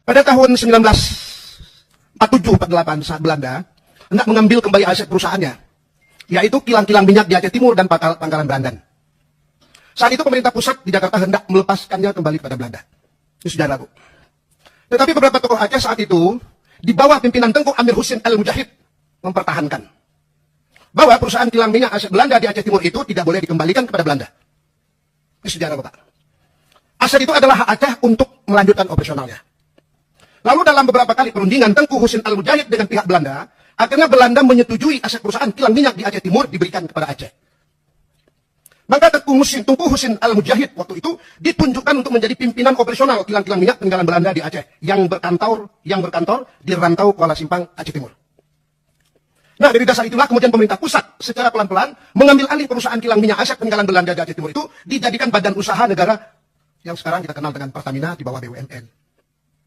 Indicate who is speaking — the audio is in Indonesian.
Speaker 1: Pada tahun 1947-48 saat Belanda hendak mengambil kembali aset perusahaannya, yaitu kilang-kilang minyak di Aceh Timur dan Pangkalan Berandan. Saat itu pemerintah pusat di Jakarta hendak melepaskannya kembali kepada Belanda. Itu sejarah, Bu. Tetapi beberapa tokoh Aceh saat itu, di bawah pimpinan Tengku Amir Husin Al-Mujahid, mempertahankan bahwa perusahaan kilang minyak aset Belanda di Aceh Timur itu tidak boleh dikembalikan kepada Belanda. Itu sejarah, Bapak. Aset itu adalah hak Aceh untuk melanjutkan operasionalnya. Lalu dalam beberapa kali perundingan Tengku Husin Al-Mujahid dengan pihak Belanda, akhirnya Belanda menyetujui aset perusahaan kilang minyak di Aceh Timur diberikan kepada Aceh. Maka Tengku Husin Al-Mujahid waktu itu ditunjukkan untuk menjadi pimpinan operasional kilang-kilang minyak peninggalan Belanda di Aceh yang berkantor di Rantau Kuala Simpang, Aceh Timur. Nah, dari dasar itulah kemudian pemerintah pusat secara pelan-pelan mengambil alih perusahaan kilang minyak aset peninggalan Belanda di Aceh Timur itu dijadikan badan usaha negara yang sekarang kita kenal dengan Pertamina di bawah BUMN.